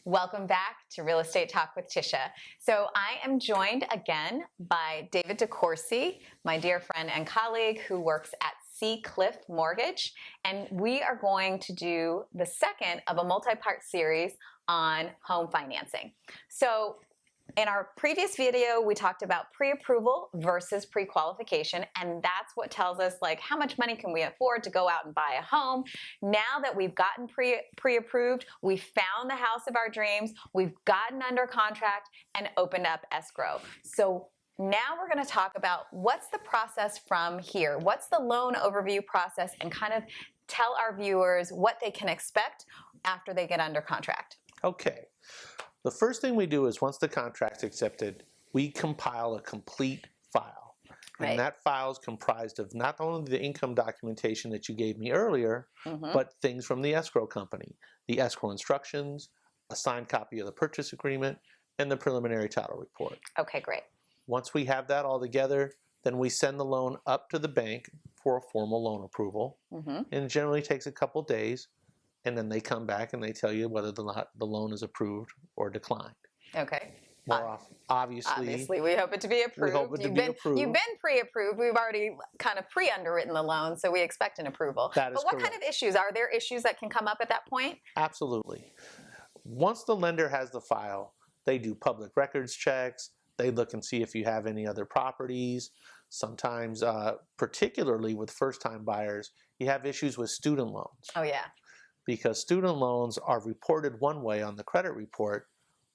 Welcome back to Real Estate Talk with Tisha. So I am joined again by David DeCourcy, my dear friend and colleague who works at Cliff Mortgage, and we are going to do the second of a multi-part series on home financing. So in our previous video, we talked about pre-approval versus pre-qualification, and that's what tells us like how much money can we afford to go out and buy a home. Now that we've gotten pre-approved, we found the house of our dreams, we've gotten under contract and opened up escrow. So now we're going to talk about what's the process from here. What's the loan overview process, and kind of tell our viewers what they can expect after they get under contract. Okay. The first thing we do is once the contract's accepted, we compile a complete file. Right. And that file is comprised of not only the income documentation that you gave me earlier, but things from the escrow company, the escrow instructions, a signed copy of the purchase agreement, and the preliminary title report. Okay, great. Once we have that all together, then we send the loan up to the bank for a formal loan approval. And it generally takes a couple days. And then they come back and they tell you whether the loan is approved or declined. Okay. Obviously, we hope it to be approved. We hope it to be approved. You've been pre-approved. We've already kind of pre-underwritten the loan, so we expect an approval. That is But what correct. kind of issues? Are there issues that can come up at that point? Absolutely. Once the lender has the file, they do public records checks. They look and see if you have any other properties. Sometimes, particularly with first-time buyers, you have issues with student loans. Oh, yeah. Because student loans are reported one way on the credit report,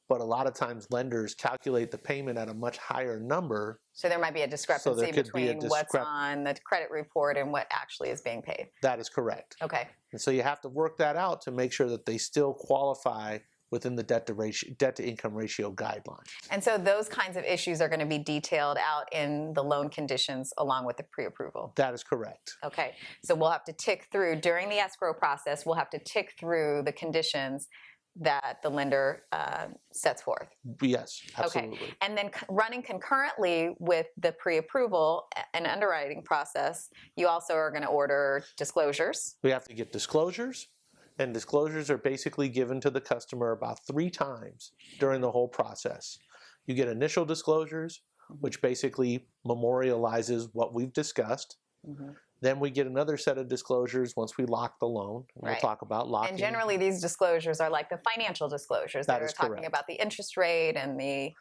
but a lot of times lenders calculate the payment at a much higher number. So there might be a discrepancy between what's on the credit report and what actually is being paid. That is correct. Okay. And so you have to work that out to make sure that they still qualify within the debt to income ratio guideline. And so those kinds of issues are going to be detailed out in the loan conditions along with the pre-approval. That is correct. Okay. So we'll have to tick through, during the escrow process, we'll have to tick through the conditions that the lender sets forth. Yes, absolutely. Okay. And then running concurrently with the pre-approval and underwriting process, you also are going to order disclosures. We have to get disclosures. And disclosures are basically given to the customer about 3 times during the whole process. You get initial disclosures, which basically memorializes what we've discussed. Then we get another set of disclosures once we lock the loan. We'll talk about locking. And generally these disclosures are like the financial disclosures that are talking correct. about the interest rate and the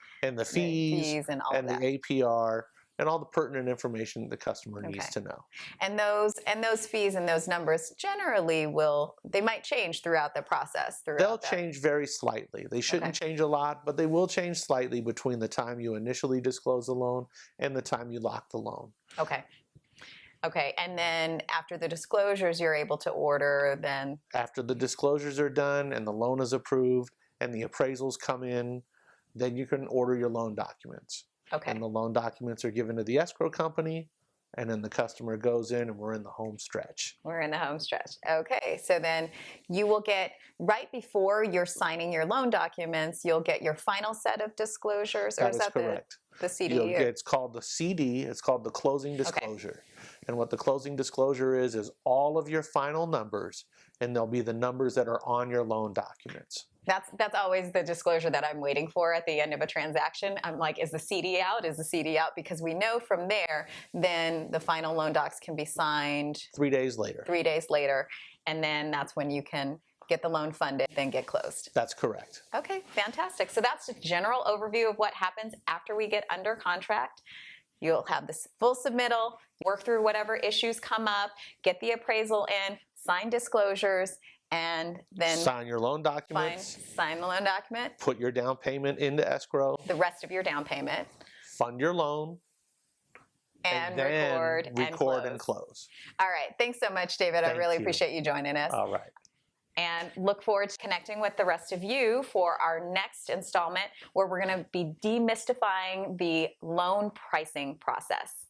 fees and all of that. The APR. And all the pertinent information the customer needs to know. And those fees and those numbers generally they might change throughout the process. They'll change very slightly. They shouldn't change a lot, but they will change slightly between the time you initially disclose the loan and the time you lock the loan. Okay. Okay, and then after the disclosures, you're able to order then? After the disclosures are done and the loan is approved and the appraisals come in, then you can order your loan documents. Okay. And the loan documents are given to the escrow company, and then the customer goes in and we're in the home stretch. We're in the home stretch. Okay, so then you will get, right before you're signing your loan documents, you'll get your final set of disclosures? That is correct. The CD? It's called the CD. It's called the closing disclosure. Okay. And what the closing disclosure is all of your final numbers, and they'll be the numbers that are on your loan documents. That's always the disclosure that I'm waiting for at the end of a transaction. I'm like, is the CD out? Is the CD out? Because we know from there, then the final loan docs can be signed 3 days later. 3 days later. And then that's when you can get the loan funded, then get closed. That's correct. Okay, fantastic. So that's a general overview of what happens after we get under contract. You'll have this full submittal, work through whatever issues come up, get the appraisal in, sign disclosures, and then sign your loan documents. Sign the loan document. Put your down payment into escrow. The rest of your down payment. Fund your loan. And then record and close. All right. Thanks so much, David. I really appreciate you joining us. All right. And look forward to connecting with the rest of you for our next installment, where we're going to be demystifying the loan pricing process.